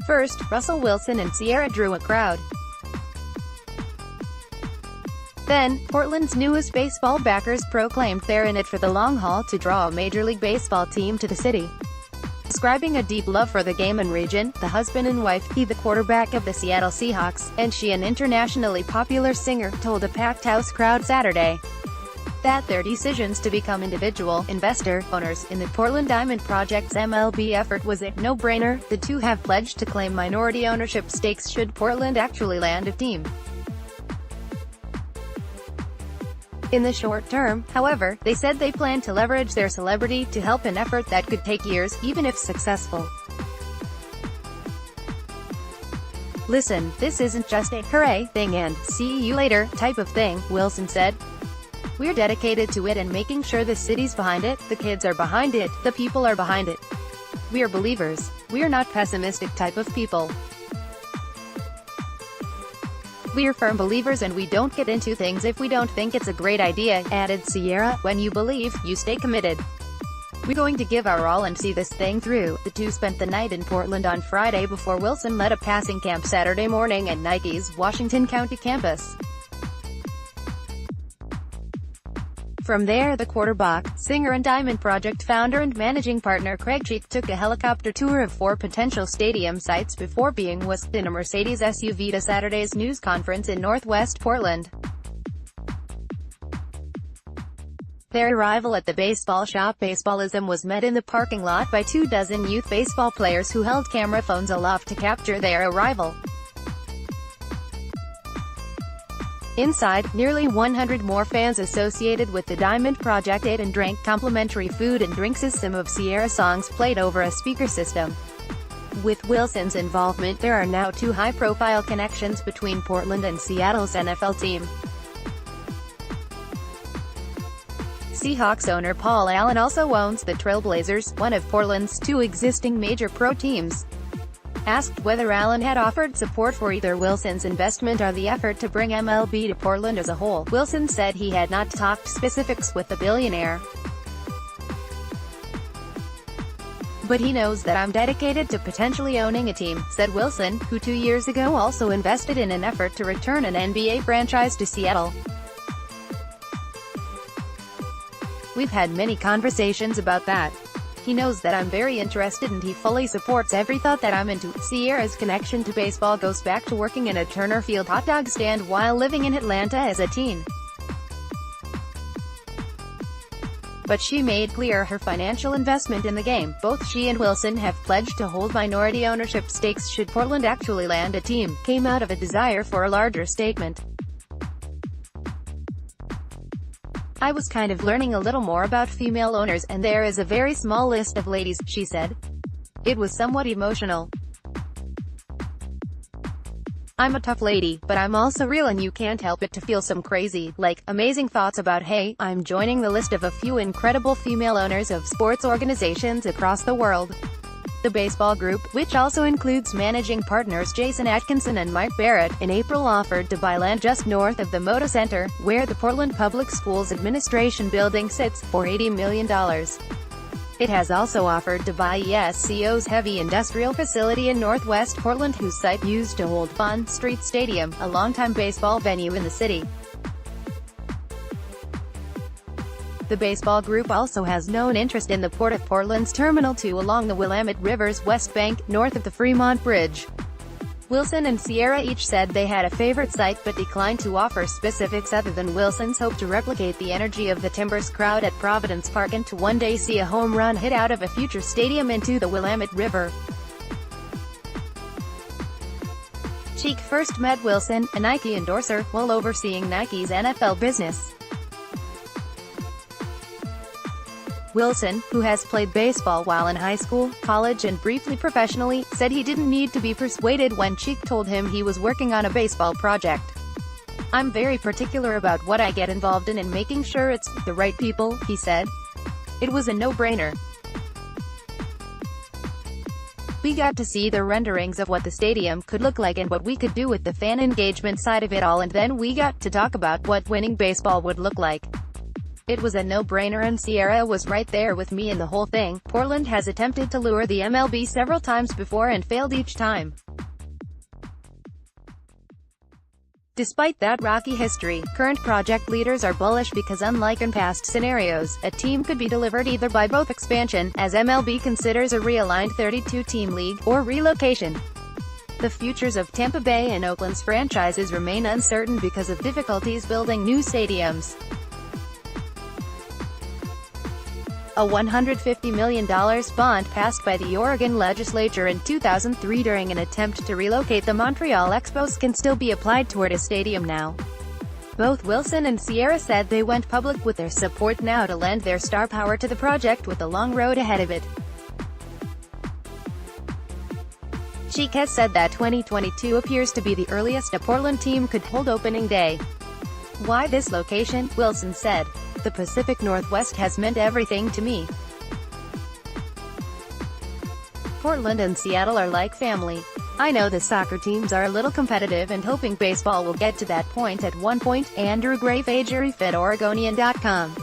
First, Russell Wilson and Ciara drew a crowd. Then, Portland's newest baseball backers proclaimed they're in it for the long haul to draw a Major League Baseball team to the city. Describing a deep love for the game and region, the husband and wife, he the quarterback of the Seattle Seahawks, and she an internationally popular singer, told a packed house crowd Saturday that their decisions to become individual investor owners in the Portland Diamond Project's MLB effort was a no-brainer. The two have pledged to claim minority ownership stakes should Portland actually land a team. In the short term, however, they said they plan to leverage their celebrity to help an effort that could take years, even if successful. "Listen, this isn't just a hooray thing and see you later type of thing," Wilson said. "We're dedicated to it and making sure the city's behind it, the kids are behind it, the people are behind it. We're believers. We're not pessimistic type of people. We're firm believers and we don't get into things if we don't think it's a great idea," added Ciara. "When you believe, you stay committed. We're going to give our all and see this thing through." The two spent the night in Portland on Friday before Wilson led a passing camp Saturday morning at Nike's Washington County campus. From there, the quarterback, singer and Diamond Project founder and managing partner Craig Cheek took a helicopter tour of 4 potential stadium sites before being whisked in a Mercedes SUV to Saturday's news conference in Northwest Portland. Their arrival at the baseball shop Baseballism was met in the parking lot by 24 youth baseball players who held camera phones aloft to capture their arrival. Inside, nearly 100 more fans associated with the Diamond Project ate and drank complimentary food and drinks as some of Ciara's songs played over a speaker system. With Wilson's involvement, there are now 2 high-profile connections between Portland and Seattle's NFL team. Seahawks owner Paul Allen also owns the Trailblazers, one of Portland's 2 existing major pro teams. Asked whether Allen had offered support for either Wilson's investment or the effort to bring MLB to Portland as a whole, Wilson said he had not talked specifics with the billionaire. "But he knows that I'm dedicated to potentially owning a team," said Wilson, who 2 years ago also invested in an effort to return an NBA franchise to Seattle. "We've had many conversations about that. He knows that I'm very interested and he fully supports every thought that I'm into." Ciara's connection to baseball goes back to working in a Turner Field hot dog stand while living in Atlanta as a teen. But she made clear her financial investment in the game. Both she and Wilson have pledged to hold minority ownership stakes should Portland actually land a team, came out of a desire for a larger statement. "I was kind of learning a little more about female owners, and there is a very small list of ladies," she said. "It was somewhat emotional. I'm a tough lady, but I'm also real and you can't help it to feel some crazy, like, amazing thoughts about hey, I'm joining the list of a few incredible female owners of sports organizations across the world." The baseball group, which also includes managing partners Jason Atkinson and Mike Barrett, in April offered to buy land just north of the Moda Center, where the Portland Public Schools Administration building sits, for $80 million. It has also offered to buy ESCO's heavy industrial facility in Northwest Portland, whose site used to hold Bond Street Stadium, a longtime baseball venue in the city. The baseball group also has known interest in the Port of Portland's Terminal 2 along the Willamette River's west bank, north of the Fremont Bridge. Wilson and Ciara each said they had a favorite site but declined to offer specifics other than Wilson's hope to replicate the energy of the Timbers crowd at Providence Park and to one day see a home run hit out of a future stadium into the Willamette River. Cheek first met Wilson, a Nike endorser, while overseeing Nike's NFL business. Wilson, who has played baseball while in high school, college and briefly professionally, said he didn't need to be persuaded when Cheek told him he was working on a baseball project. "I'm very particular about what I get involved in and making sure it's the right people," he said. "It was a no-brainer. We got to see the renderings of what the stadium could look like and what we could do with the fan engagement side of it all, and then we got to talk about what winning baseball would look like. It was a no-brainer and Ciara was right there with me in the whole thing. Portland has attempted to lure the MLB several times before and failed each time. Despite that rocky history, current project leaders are bullish because unlike in past scenarios, a team could be delivered either by both expansion, as MLB considers a realigned 32-team league, or relocation. The futures of Tampa Bay and Oakland's franchises remain uncertain because of difficulties building new stadiums. A $150 million bond passed by the Oregon legislature in 2003 during an attempt to relocate the Montreal Expos can still be applied toward a stadium now. Both Wilson and Ciara said they went public with their support now to lend their star power to the project with a long road ahead of it. Chic said that 2022 appears to be the earliest a Portland team could hold opening day. Why this location? Wilson said. The Pacific Northwest has meant everything to me. Portland and Seattle are like family. I know the soccer teams are a little competitive and hoping baseball will get to that point at one point. Andrew Gray, FitOregonian.com.